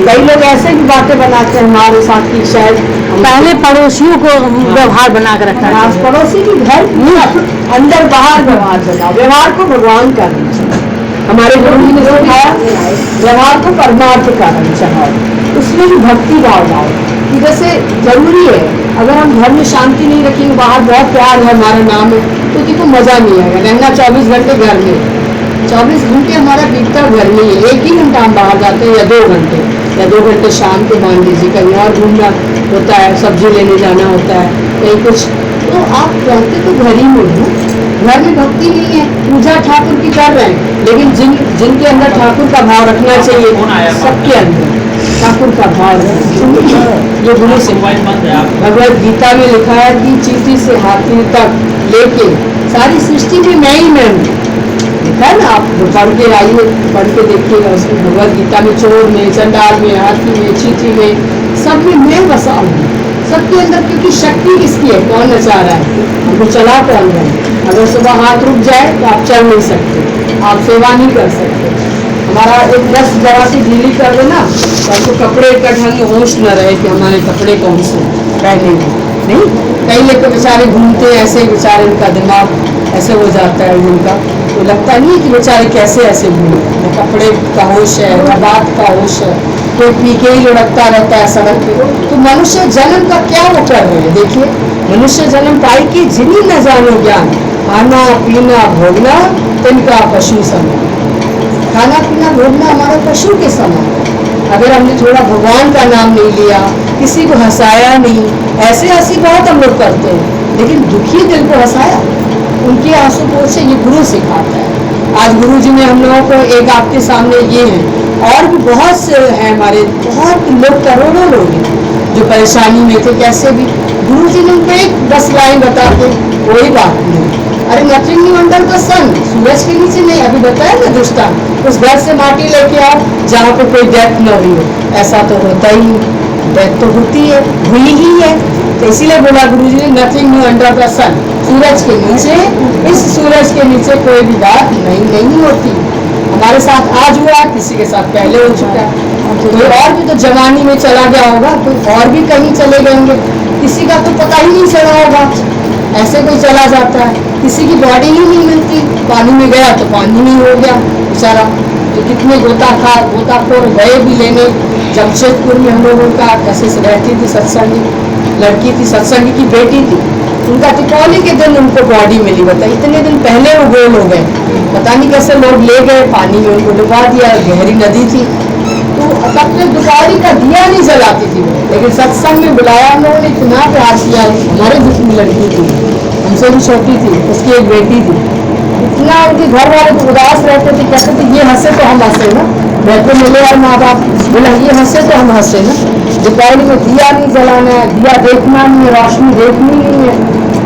कई लोग ऐसे भी बातें बनाते हैं हमारे साथ की शायद पहले पड़ोसियों को व्यवहार बना कर रखना चाहिए। पड़ोसी की घर अंदर बाहर व्यवहार बनाओ, व्यवहार को भगवान का रंग चढ़ाओ। हमारे गुरु जी ने सिखाया व्यवहार को परमार्थ का रंग चढ़ाओ, उसमें भी भक्ति भाव लाओ। कि जैसे जरूरी है, अगर हम घर में शांति नहीं रखेंगे, बाहर बहुत प्यार है, हमारा नाम है, तो किसी को मजा नहीं आएगा। रहना 24 घंटे घर में, 24 घंटे हमारा बीतता घर में ही, 1 ही घंटा हम बाहर जाते हैं या 2 घंटे, या 2 घंटे शाम के मान लीजिए, कहीं और घूमना होता है, सब्जी लेने जाना होता है, कहीं कुछ, तो आप रहते तो घर ही में हो। घर में भक्ति नहीं है, पूजा ठाकुर की कर रहे हैं, लेकिन जिनके अंदर ठाकुर का भाव रखना चाहिए, सबके अंदर ठाकुर का भाव रखना, ये गुरु से। भगवद गीता में लिखा है कि चींटी से हाथी तक लेके सारी सृष्टि में मैं ही मैं हूँ। लिखा है ना, आप पढ़ के आइए, पढ़ के देखिएगा, उसमें भगवद गीता में चोर में, चंडाल में, हाथी में, चींटी में, सब में मैं बसा हूँ, सबके अंदर। क्योंकि शक्ति किसकी है, कौन नचा रहा है, हमको चला कौन रहा है। अगर सुबह हाथ रुक जाए तो आप चल नहीं सकते, आप सेवा नहीं कर सकते। हमारा एक बस जरा सी ढीली कर देना तो हमको कपड़े का ढंग होश न रहे कि हमारे कपड़े कौन से पहनेंगे, नहीं। कई लोग तो बेचारे घूमते हैं ऐसे, बेचारे उनका दिमाग ऐसे हो जाता है उनका, तो लगता नहीं कि बेचारे कैसे ऐसे घूमे। न कपड़े का होश है, न बात का होश है, कोई पी के ही लुढ़कता रहता है सड़क पे। तो मनुष्य जन्म का क्या वो कर रहे हैं, देखिए, मनुष्य जन्म पाई कि जिन्हीं न जानो ज्ञान, खाना पीना भोगना तिनका पशु समान। खाना पीना भोगना हमारा पशु के समान। अगर हमने थोड़ा भगवान का नाम नहीं लिया, किसी को हंसाया नहीं, ऐसे हंसी बहुत हम लोग करते हैं, लेकिन दुखी दिल को हंसाया, उनके आंसू पोंछ से ये गुरु सिखाता है। आज गुरु जी ने हम लोगों को एक आपके सामने ये है, और भी बहुत से हैं हमारे, बहुत लोग, करोड़ों लोग हैं जो परेशानी में थे, कैसे भी गुरु जी ने उनको एक 10 लाइन बताते, कोई बात नहीं, अरे नथिंग न्यू अंडर द सन, सूरज के नीचे नहीं। अभी बताया ना दुष्टा, उस घर से माटी लेके आओ जहाँ पे कोई डेथ न हुई हो, ऐसा तो होता ही नहीं, डेथ तो होती है, हुई ही है। तो इसीलिए बोला गुरु जी ने नथिंग न्यू अंडर द सन, सूरज के नीचे, इस सूरज के नीचे कोई भी बात नहीं होती। हमारे साथ आज हुआ, किसी के साथ पहले हो चुका है, कोई और भी तो जवानी में चला गया होगा, कोई और भी कहीं चले गएंगे, किसी का तो पता ही नहीं चला होगा, ऐसे कोई चला जाता है, किसी की बॉडी ही नहीं मिलती, पानी में गया तो पानी नहीं हो गया बेचारा। तो कितने गोताखोर गए भी लेने। जमशेदपुर में हम लोगों का कैसे रहती थी सत्संगी लड़की थी, सत्संगी की बेटी थी, उनका दीपावली के दिन उनको बॉडी मिली। बताइए, इतने दिन पहले वो गोल हो गए, पता नहीं कैसे लोग ले गए, पानी में उनको डुबा दिया, गहरी नदी थी। तो तब तक दीपावली का दिया नहीं जलाती थी, लेकिन सत्संग में बुलाया हम लोगों ने, इतना प्यार किया। हमारे ग्रुप में लड़की थी, हमसे भी छोटी थी, उसकी एक बेटी थी, इतना उनके घर वाले तो उदास रहते थे, कहते थे ये हंसे तो हम हंसे ना, घर पे मिले और माँ बाप बोला ये हंसे तो हम हंसे ना। दीपावली में दिया नहीं जलाना है, दिया देखना नहीं है, रोशनी देखनी नहीं है,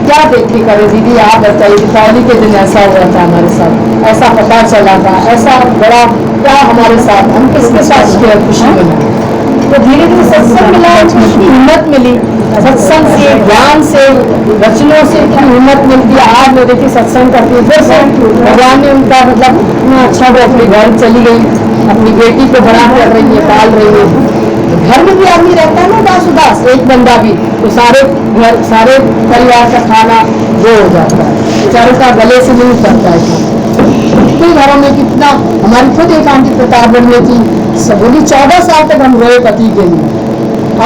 क्या देख के करे दीदी आप बताइए। दीपावली के दिन ऐसा हुआ था हमारे साथ, ऐसा पता चला था, ऐसा बड़ा क्या हमारे साथ, हम किसके साथ खुशी मनाए। तो धीरे धीरे सत्संग मिला, हिम्मत मिली, सत्संग से, ज्ञान से, वचनों से इतनी हिम्मत मिलती है। आज मैं देखिए सत्संग करती हूँ, फिर से भगवान ने उनका मतलब इतना अच्छा, वो अपने घर चली गई, अपनी बेटी को बड़ा कर रही है, पाल रही है। घर में भी आदमी रहता है ना उदास, एक बंदा भी, तो सारे घर, सारे परिवार का खाना वो हो जाता है, बेचारों का गले से नहीं उतरता है। कितने घरों में कितना, हमारी खुद एक आंटी प्रतापगढ़ में थी, बोली 14 साल तक हम रोए पति के लिए,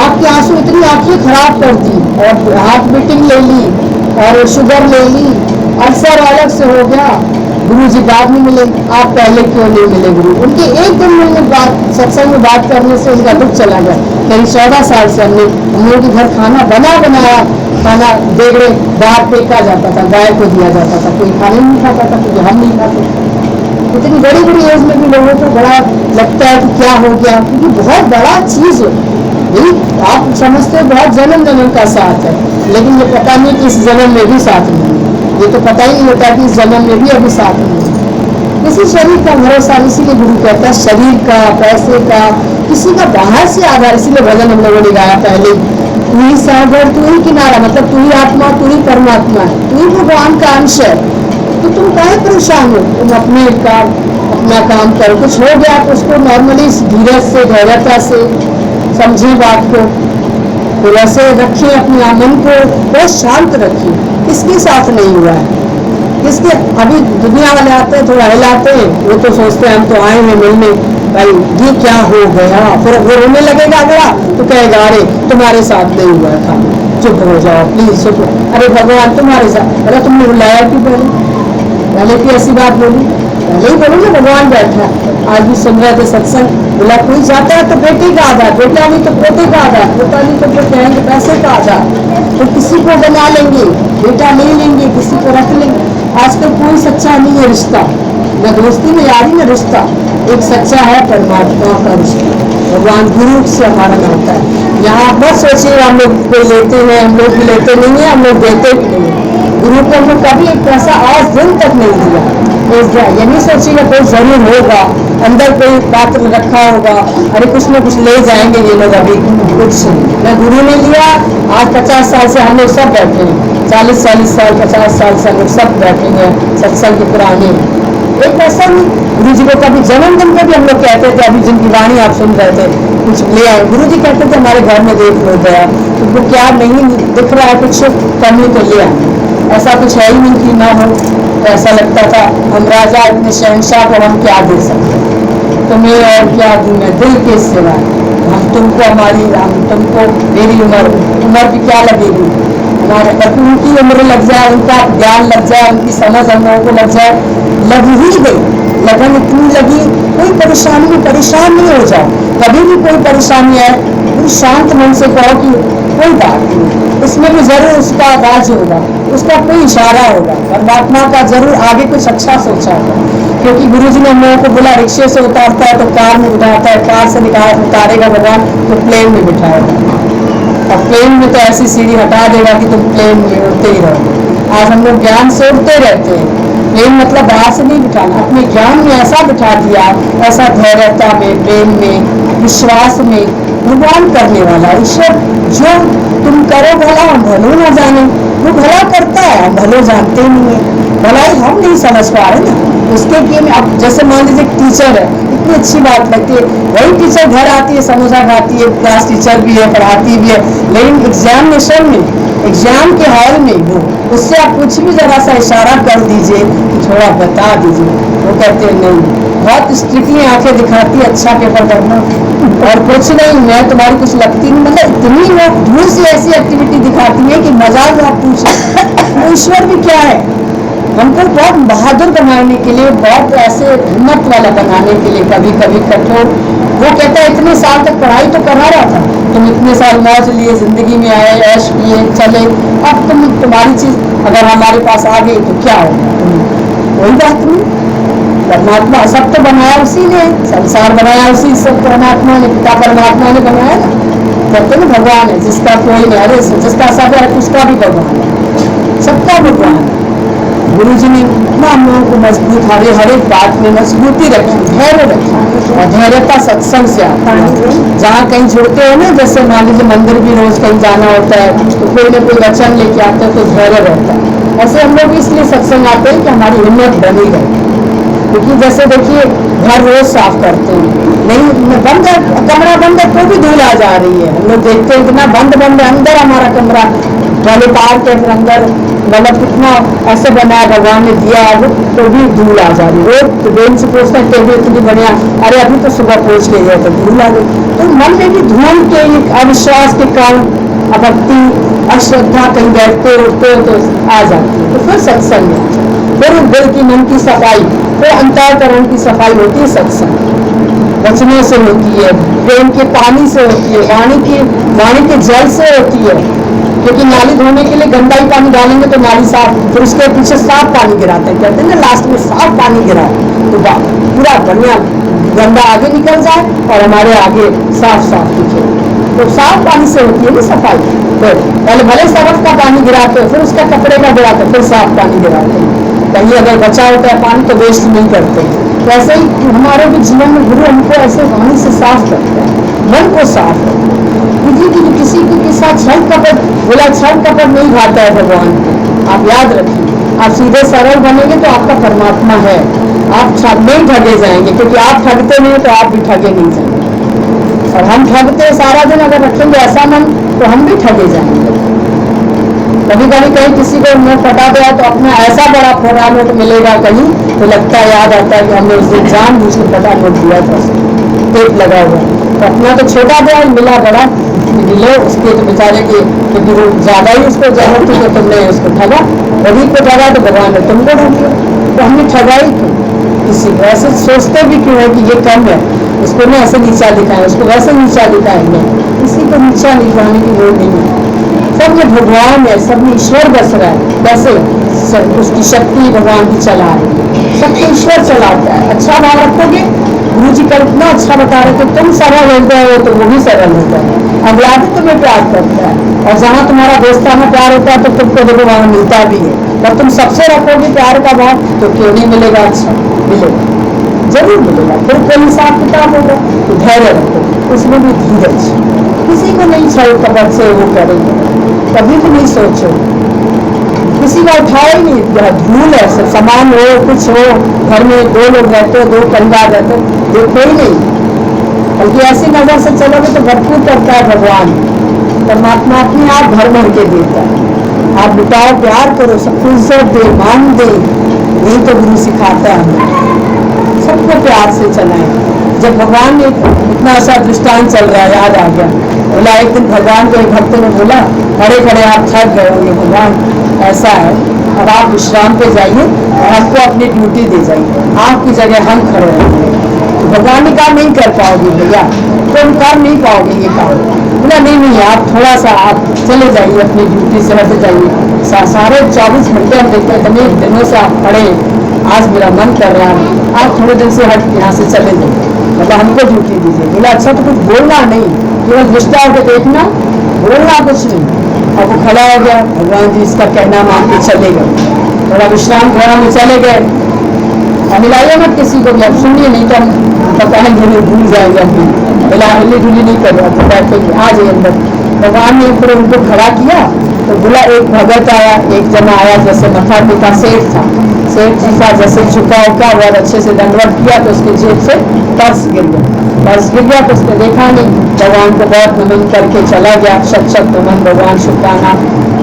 आँख के आंसू इतनी आंखें खराब कर दी, और हार्ट बीटिंग ले ली, और शुगर ले ली, अल्सर अलग से हो गया। गुरु जी बाद में मिले, आप पहले क्यों नहीं मिले गुरु। उनके एक दिन में बात, सत्संग में बात करने से उनका दुख चला गया। कहीं 14 साल से हमने हम लोगों के घर खाना बनाया खाना देगड़े बाहर फेंका जाता था, गाय को दिया जाता था, कोई खाना नहीं खाता था, क्योंकि हम नहीं खाते। इतनी बड़ी एज में भी लोगों को बड़ा लगता है कि क्या हो गया, क्योंकि बहुत बड़ा चीज़ है। आप समझते हो बहुत जन्म का साथ है, लेकिन ये पता नहीं कि इस जन्म में भी साथ नहीं है। ये तो पता ही नहीं होता कि इस जन्म में भी अभी साथ नहीं है। किसी शरीर का भरोसा, इसीलिए गुरु कहता है शरीर का, पैसे का, किसी का बाहर से आधार। इसीलिए भजन हम लोगों ने गाया पहले, तू ही सागर तू ही किनारा, मतलब तू ही आत्मा, तू ही परमात्मा है, तू ही भगवान का अंश है। तो तुम काहे परेशान हो, तुम अपने अपना काम करो। कुछ हो गया तो उसको नॉर्मली धीरज से, धैर्यता से समझिए बात को, फिर ऐसे रखिए अपने मन को बहुत शांत रखिए। किसके साथ नहीं हुआ है? किसके? अभी दुनिया वाले आते हैं, थोड़ा हिलाते हैं, वो तो सोचते हैं हम तो आए हैं मिलने, भाई ये क्या हो गया, फिर वो रोने लगेगा अगला तो कहेगा अरे तुम्हारे साथ नहीं हुआ था, चुप हो जाओ प्लीज चुप। अरे भगवान तुम्हारे साथ, अरे तुमने बुलाया क्यों? पहले की ऐसी बात बोली, पहले ही बोलो ना भगवान बैठा। आज भी सुन रहे थे सत्संग, बोला कोई जाता है तो बेटे का आधार, बेटा नहीं तो पोते का आधार, पोता नहीं तो फिर कहेंगे पैसे का आधार, तो किसी को बना लेंगे, बेटा ले लेंगे, किसी को रख लेंगे। आजकल कोई सच्चा नहीं है रिश्ता, न दोस्ती न यारी न रिश्ता। एक सच्चा है परमात्मा का रिश्ता, भगवान गुरु से हमारा नाता है। यहाँ मत सोचिए हम लोग कोई लेते हैं, हम लोग भी लेते नहीं है, हम लोग देते भी नहीं है। गुरु को हमने कभी एक पैसा आज दिन तक नहीं दिया। ये नहीं सोचिएगा कोई जरूर होगा, अंदर कोई पात्र रखा होगा, अरे कुछ न कुछ ले जाएंगे ये लोग, अभी कुछ न गुरु ने लिया। आज 50 साल से हम लोग सब बैठे हैं, 40-40 साल 50 साल से हम लोग सब बैठे हैं सत्संग के पुराने। एक ऐसा नहीं, गुरु जी को कभी जन्मदिन पे भी हम लोग कहते थे, अभी जिनकी वाणी आप सुन रहे थे कुछ ले आए, गुरु जी कहते थे हमारे घर में देख लो गया, तुमको क्या नहीं दिख रहा है, कुछ कमी तो ले आए। ऐसा कुछ है ही नहीं कि ना हो। तो ऐसा लगता था हम राजा इतने शहंशाह को हम क्या दे सकते, तुम्हें और क्या दूं मैं दिल के सिवा, हम तुमको हमारी, हम तुमको मेरी उम्र भी क्या लगेगी, हमारे पर उनकी उम्र लग जाए, उनका ज्ञान लग जाए, उनकी समझ हम लोगों को लग जाए, लग ही गई, लगन इतनी लगी। कोई परेशानी में परेशान नहीं हो जाओ, कभी भी कोई परेशानी आए शांत मन से कहो कि कोई बात नहीं, इसमें भी जरूर उसका राज होगा, उसका कोई इशारा होगा, परमात्मा का जरूर आगे कुछ अच्छा सोचा होगा। क्योंकि गुरु जी ने हम लोगों को बोला रिक्शे से उतारता है तो कार में उठाता है, कार से उतारेगा भगवान तो प्लेन में बिठाएगा, और प्लेन में तो ऐसी सीढ़ी हटा देगा कि तुम प्लेन में उड़ते ही रहोगे। आज हम लोग ज्ञान से उड़ते रहते हैं, प्रेम मतलब बाहर से नहीं बिठाना, अपने ज्ञान में ऐसा बिठा दिया, ऐसा धैर्यता में, प्रेम में, विश्वास में, भगवान करने वाला ईश्वर। जो तुम करो भला हम भलो ना जाने, वो भला करता है हम भलो जानते नहीं है, भलाई हम नहीं समझ पा रहे ना उसके लिए। अब जैसे मान लीजिए टीचर है, इतनी अच्छी बात लगती है, वही टीचर घर आती है, समोसा खाती है, क्लास टीचर भी है, पढ़ाती भी है, लेकिन एग्जामिनेशन में, एग्जाम के हॉल में वो उससे आप कुछ भी जरा सा इशारा कर दीजिए, थोड़ा बता दीजिए, वो कहते हैं नहीं, बहुत स्ट्रिक्टली आंखें दिखाती है, अच्छा पेपर करना और कुछ नहीं, मैं तुम्हारी कुछ लगती नहीं, मतलब इतनी वो दूर से ऐसी एक्टिविटी दिखाती है कि मजाक आप पूछे। ईश्वर भी क्या है, हमको बहुत बहादुर बनाने के लिए, बहुत ऐसे हिम्मत वाला बनाने के लिए, कभी कभी कठोर। वो कहता है इतने साल तक पढ़ाई तो करा रहा था, तुम इतने साल मौज लिए, जिंदगी में आए, ऐश किए, चले, अब तुम्हारी चीज अगर हमारे पास आ गई तो क्या होगा? कोई बात नहीं, परमात्मा सब तो बनाया उसी ने, संसार बनाया उसी से, परमात्मा ने, पिता परमात्मा ने बनाया ना। कहते ना भगवान है जिसका कोई नहीं, अरे जिसका सब है उसका भी भगवान है, सबका भगवान है। गुरु जी ने इतना हम लोगों को मजबूत, हर एक बात में मजबूती रखी, धैर्य रखी, और धैर्यता सत्संग से आता है। जहाँ कहीं जुड़ते हैं ना, जैसे मान लीजिए मंदिर भी रोज कहीं जाना होता है तो कोई ना कोई वचन लेके आते हैं तो धैर्य रहता है। ऐसे हम लोग इसलिए सत्संग आते हैं कि हमारी हिम्मत बनी रहे। क्योंकि जैसे देखिए घर रोज साफ करते हैं, नहीं बंद है, कमरा बंद है तो भी धूल आ जा रही है, हम लोग देखते हैं इतना बंद बंद है, अंदर हमारा कमरा पहले पार के अंदर, मतलब कितना ऐसे बनाया भगवान ने दिया, अब तो भी धूल आ जा रही है। रोज बेंच से पूछते हैं टेबल इतनी बढ़िया, अरे अभी तो सुबह पूछ के गए तो धूल आ गई। तो मन में भी धूल के अविश्वास के कारण, अभक्ति, अश्रद्धा, कहीं बैठते उठते हो तो आ जाती है। तो फिर सत्संग है, फिर दिल की मन की सफाई, फिर अंतःकरण की सफाई होती है सत्संग, वचनों से होती है, प्रेम के पानी से होती है, वाणी के जल से होती है। क्योंकि नाली धोने के लिए गंदा ही पानी डालेंगे तो नाली साफ, फिर उसके पीछे साफ पानी गिराते हैं, कहते हैं ना लास्ट में साफ पानी गिराओ तो पूरा बढ़िया गंदा आगे निकल जाए और हमारे आगे साफ साफ दिखे। तो साफ पानी से होती है ना सफाई। तो पहले भले सरफ का पानी गिराते हो, फिर उसका कपड़े का गिराते, फिर साफ पानी गिराते हैं। कहीं अगर बचा होता है पानी तो वेस्ट नहीं करते। वैसे ही हमारे भी जीवन में गुरु हमको ऐसे पानी से साफ करते हैं, मन को साफ करते हैं। किसी के साथ छल कपट, बोला छल कपट नहीं खाता है भगवान, आप याद रखिए। आप सीधे सरल बनेंगे तो आपका परमात्मा है, आप नहीं ठगे जाएंगे, क्योंकि आप ठगते नहीं तो आप भी ठगे नहीं जाएंगे। और हम ठगते सारा दिन अगर रखेंगे ऐसा मन तो हम भी ठगे जाएंगे। कभी कभी कहीं किसी को नोट फटा दिया तो अपना ऐसा बड़ा फोड़ा नोट मिलेगा कहीं तो लगता है, याद आता है कि हमने उस दिन जानबूझ के फटा नोट दिया था, टेप लगा हुआ, तो अपना तो छोटा दिया मिला बड़ा, लो उसके तो बेचारे के, क्योंकि वो ज्यादा ही उसको जरूरत थी तो तुमने उसको ठगा, गरीब को ठगा तो भगवान ने तुमको ठग दिया, तो हमने ठगाई क्यों किसी को? ऐसे सोचते भी क्यों है कि ये कम है, उसको ना ऐसे नीचा दिखाए, उसको वैसे नीचा दिखाएंगे, किसी को नीचा दिखाने की वो नहीं है। सब में भगवान है, सब में ईश्वर बस रहा है, कैसे उसकी शक्ति भगवान की चला रही है, सबको ईश्वर चलाता है। अच्छा भाव रखोगे, गुरु जी कल इतना अच्छा बता रहे थे, तुम सरल हो गए तो वो भी सरल होता है, अगला भी तुम्हें प्यार करता है, और जहाँ तुम्हारा दोस्ताना प्यार होता है तो तुमको देखो वहाँ मिलता भी है, और तुम सबसे रखोगे प्यार का भाव तो क्यों नहीं मिलेगा? अच्छा मिलेगा, जरूर मिलेगा। फिर कोई हिसाब किताब होगा तो धैर्य रखो, उसमें भी धीरज, किसी को नहीं छल कपट से वो करेंगे, कभी भी नहीं सोचो, किसी का उठाया ही नहीं, धूल है, सब सामान हो कुछ हो, घर में 2 लोग रहते हो, 2 परिवार रहते हो, देखो ही नहीं, बल्कि ऐसी नजर से चलोगे तो भरपूर करता है भगवान, परमात्मा अपने आप भर भर के देता है। आप लुटाओ, प्यार करो, सबको इज्जत दे, मान दे, यही तो गुरु सिखाता है हमें, सबको प्यार से चलाएं। जब भगवान ने इतना ऐसा दृष्टांत चल रहा है, याद आ गया, बोला एक दिन भगवान को एक भक्त ने बोला, खड़े खड़े आप थक गए होंगे, भगवान ऐसा है अब आप विश्राम पे जाइए और हमको अपनी ड्यूटी दे जाइए, आपकी जगह हम खड़े रहेंगे। तो भगवान ने कहा नहीं कर पाओगे भैया, तुम कर नहीं पाओगे ये काम। बोला नहीं आप थोड़ा सा आप चले जाइए, अपनी ड्यूटी से हट जाइए, सारे 24 घंटे हम देखते हैं, इतने दिनों से आप खड़े, आज मेरा मन कर रहा है आप थोड़े दिन से हट यहाँ से चले जाइए, मतलब हमको ड्यूटी दीजिए। बोला अच्छा तो कुछ बोलना नहीं, केवल दृष्टा होकर देखना, बोलना कुछ नहीं। अब वो खड़ा हो गया, भगवान जी इसका कहना मान के चले गए, थोड़ा विश्राम गृह में चले गए, और मिलाइए मत किसी को भी, अब सुनिए नहीं तो हम बताएंगे भूल जाएंगे अपनी, बोला हिली ढुली नहीं करो, तो बैठे कि आ जाइए अंदर। भगवान ने फिर उनको खड़ा किया तो बोला एक भगत आया, एक जना आया, जैसे मथा पिता सेठ था, सेठ जी का जैसे झुका उका बहुत अच्छे से दंडवत किया तो उसके जेब से पर्स गिर गया तो उसने देखा नहीं, भगवान को बहुत नमन करके चला गया, शत नमन भगवान शुक्राना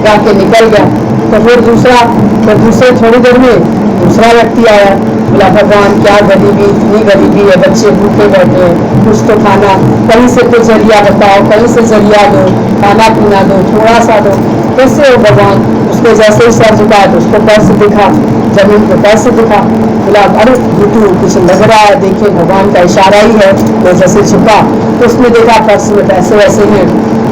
गा के निकल गया। तो फिर दूसरे थोड़ी देर में दूसरा व्यक्ति आया, बोला भगवान क्या गरीबी, इतनी गरीबी है, बच्चे भूखे बैठे हैं, कुछ तो खाना, कहीं से तो जरिया बताओ, कहीं से जरिया दो, खाना पीना दो, थोड़ा सा दो, कैसे हो भगवान? उसके जैसे ही सर झुकाया तो उसको पर्स दिखा, जमीन को पर्स दिखा, बोला अरे बुद्धू कुछ लग रहा है, देखिए भगवान का इशारा ही है, तो जैसे झुका तो उसने देखा पर्स में पैसे वैसे हैं,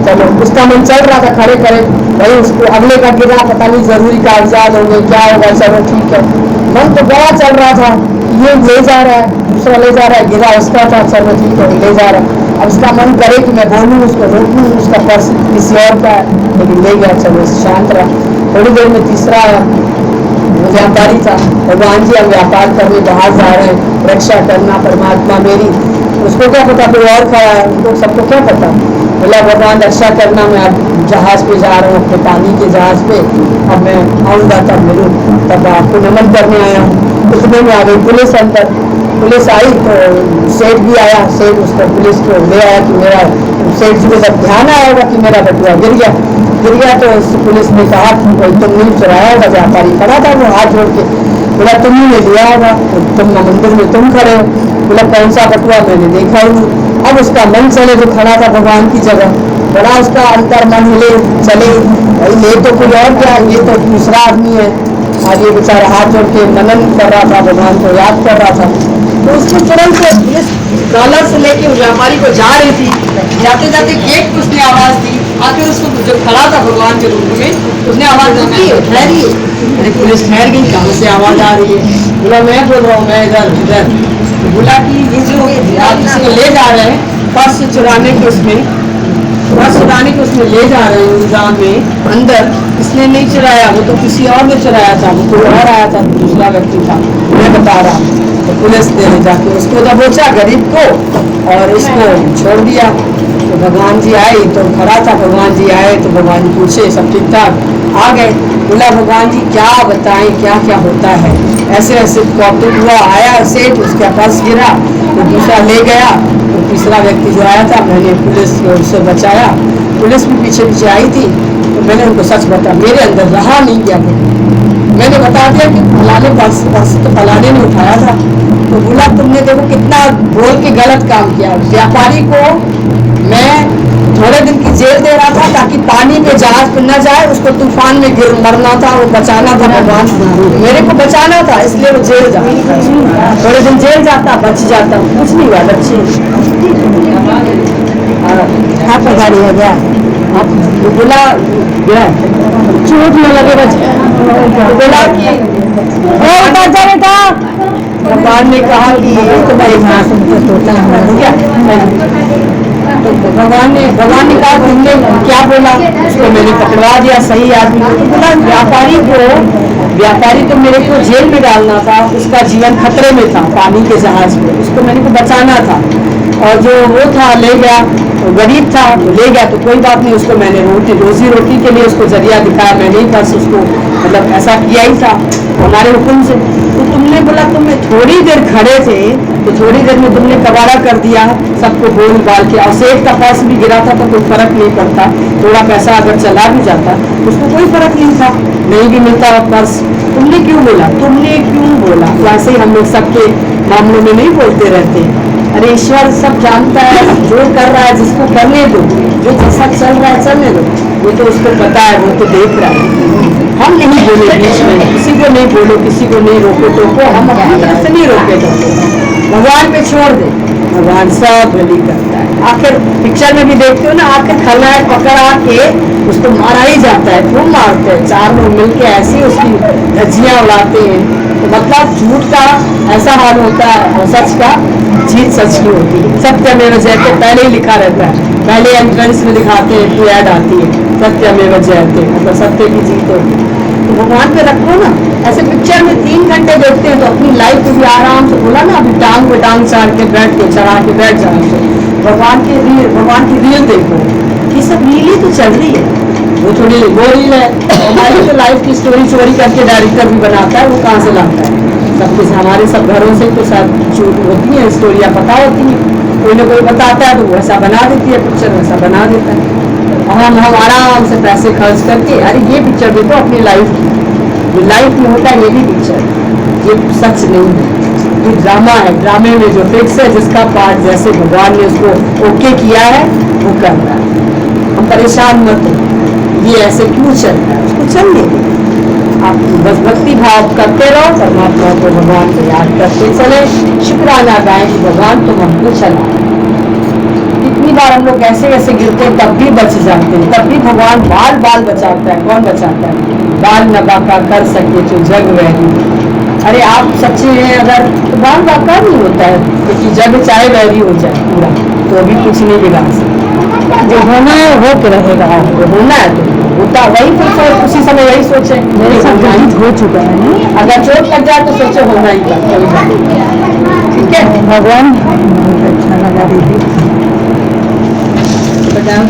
चलो उसका मन चल रहा था खड़े खड़े, भाई उसको अगले का गिरा, पता नहीं जरूरी कागजात होंगे क्या होगा, चलो ठीक है, मन तो बड़ा चल रहा था, ये ले जा रहा है, दूसरा ले जा रहा है, गिरा उसका था, चलो ठीक है ले जा रहा है। अब उसका मन करे कि मैं बोलूँ उसको रोकूँ, उसका पर्स किसी और का है, लेकिन ले गया, चलो शांत रहा। थोड़ी देर में तीसरा आया, वो व्यापारी था, भगवान जी हम व्यापार करने बाहर जा रहे हैं, रक्षा करना परमात्मा मेरी, उसको क्या पता कोई और खड़ा है, उनको सबको क्या पता। बोला भगवान रक्षा करना, मैं अब जहाज पे जा रहा हूँ, अपने पानी के जहाज पे, अब मैं आऊँगा तब मिलूँ, तब आपको नमन करने आया हूँ। उतने में आ गई पुलिस अंदर, पुलिस आई तो सेठ भी आया, सेठ उसको पुलिस को ले आया कि मेरा, सेठ जी को जब ध्यान आया होगा कि मेरा बटुआ गिर गया तो उस पुलिस ने कहा भाई तुम नहीं चुराया होगा, व्यापारी खड़ा था वो हाथ जोड़ के, बोला तुम ही ने लिया होगा, तुम मंदिर में तुम खड़े हो, बोला कौन सा बटुआ मैंने देखा ही नहीं। अब उसका मन चले जो खड़ा था भगवान की जगह, बड़ा उसका अंतर मन हिले चले, भाई ये तो कोई और क्या, ये तो दूसरा आदमी है, और ये बेचारा हाथ जोड़ के नमन कर रहा था, भगवान को याद कर रहा था। तो उसको तुरंत पुलिस डॉलर से लेके उस व्यापारी को जा रही थी, जाते जाते गेट को उसने आवाज दी, आखिर उसको जो खड़ा था भगवान के रूप में उसने आवाज दी ठहरिए, अरे पुलिस ठहर गई, कहाँ से आवाज आ रही है? बोला मैं बोल रहा हूँ, मैं इधर। बोला कि ये जो आप किसी को ले जा रहे हैं पर्स चुराने के उसमें, पर्स चुराने के उसमें ले जा रहे हैं निजाम में अंदर, इसने नहीं चुराया, वो तो किसी और ने चुराया था, वो कोई और आया था, दूसरा व्यक्ति था, मैं बता रहा हूँ। तो पुलिस ने जाके उसको दबोचा गरीब को और इसको छोड़ दिया। तो भगवान जी आई तो खड़ा था, भगवान जी आए तो भगवान जी पूछे सब ठीक ठाक, आ गए। बोला भगवान जी क्या बताएं क्या क्या होता है, ऐसे ऐसे कौतुक हुआ, आया सेठ, उसका पर्स गिरा तो दूसरा ले गया, तो तीसरा व्यक्ति जो आया था मैंने पुलिस से बचाया, पुलिस भी पीछे पीछे आई थी। तो मैंने उनको सच बताया, मेरे अंदर रहा नहीं गया, मैंने बता दिया कि फलाने पर्स तो फलाने ने उठाया था। तो बोला तुमने देखो कितना बोल के गलत काम किया। व्यापारी को मैं थोड़े दिन की जेल दे रहा था ताकि पानी में जहाज न जाए, उसको तूफान में गिर मरना था, वो बचाना था, भगवान मेरे को बचाना था, इसलिए वो जेल जाता, थोड़े दिन जेल जाता, बच जाता, कुछ नहीं हुआ बच्चे। हाथ में गाड़ी है क्या? तो बोला गया चोट न लगे बच्चे। तो बोला कि बेटा भगवान ने कहा कि तो भाई हाँ तुमको सोता है क्या तो भगवान ने कहा तुमने क्या बोला, उसको मैंने पकड़वा दिया सही आदमी को। तो बोला व्यापारी तो मेरे को जेल में डालना था, उसका जीवन खतरे में था पानी के जहाज में, उसको मैंने को बचाना था। और जो वो था ले गया, तो गरीब था ले गया, तो कोई बात नहीं, उसको मैंने रोजी रोटी के लिए उसको जरिया दिखाया, मैंने ही बस उसको मतलब ऐसा किया ही था हमारे हुक्म से। तो तुमने बोला तुमने थोड़ी देर खड़े थे तो थोड़ी देर में तुमने कबाड़ा कर दिया, सबको बोल बाल के, और सेठ का पर्स भी गिरा था तो कोई फर्क नहीं पड़ता, थोड़ा पैसा अगर चला भी जाता उसको कोई फर्क नहीं था, नहीं भी मिलता पर्स। तुमने क्यों बोला, वैसे ही हम लोग सबके मामलों में नहीं बोलते रहते। अरे ईश्वर सब जानता है, जो कर रहा है जिसको करने दो, जो जैसा चल रहा है चलने दो, वो तो उसको पता है, वो तो देख रहा है। हम नहीं बोले बीच में, किसी को नहीं बोलो, किसी को नहीं रोको टोको, हम अपनी तरफ से नहीं रोके टोको, भगवान पे छोड़ दे, भगवान सब भली करता है। आखिर पिक्चर में भी देखते हो ना, आखिर खलनायक पकड़ा के उसको मारा ही जाता है, खूब मारते हैं, चार लोग मिलके ऐसी उसकी धज्जियां उड़ाते हैं। तो मतलब झूठ का ऐसा हाल होता है और सच का जीत सच की होती है। सत्यमेव जयते पहले ही लिखा रहता है, पहले एंट्रेंस में दिखाते हैं कि ऐड आती है सत्यमेव जयते, मतलब सत्य की जीत होती है। तो भगवान पे रखो ना, ऐसे पिक्चर में 3 घंटे देखते हैं तो अपनी लाइफ को भी आराम से, बोला ना अभी टांग पे टांग चढ़ा के बैठ जाओ, भगवान की रील देखो, ये सब रील ही तो चल रही है, वो थोड़ी वो रील है। हमारी तो लाइफ की स्टोरी चोरी करके डायरेक्टर भी बनाता है, वो कहाँ से लाता है, सब कुछ हमारे सब घरों से तो सब चोरी होती है, स्टोरियाँ पता होती है, कोई ना कोई बताता है तो वो ऐसा बना देती है, पिक्चर वैसा बना देता है। और हम आराम से पैसे खर्च करके अरे ये पिक्चर देखो अपनी लाइफ की, ये लाइफ में होता है, ये भी पिक्चर, ये सच नहीं है, ये ड्रामा है, ड्रामे में जो फिक्स है, जिसका पार्ट जैसे भगवान ने उसको ओके किया है वो कर रहा है। हम परेशान मत हो, ये ऐसे क्यों चल रहा है, उसको चलने दो, आप बस भक्ति भाव करते रहो, परमात्मा को भगवान को याद करते चले, शुक्राना गाएं कि भगवान तुम हमको चला। कितनी बार हम लोग ऐसे ऐसे गिरते हैं तब भी बच जाते हैं, तब भी भगवान बाल बाल बचाता है। कौन बचाता है, बाल न बाका कर सके जो जग वैरी। अरे आप सच्चे हैं अगर तो बाल बाका नहीं होता है, क्योंकि जग चाहे वैरी हो जाए पूरा तो अभी कुछ नहीं बिगाड़ सकता, जो होना है हो के रहेगा, जो होना है तो होता, वही फिर उसी समय यही सोचे मेरे साथ गलत हो चुका है, अगर चोट लग जाए तो सोचे होना ही था, ठीक है। भगवान अच्छा लगा दीदी, बताओ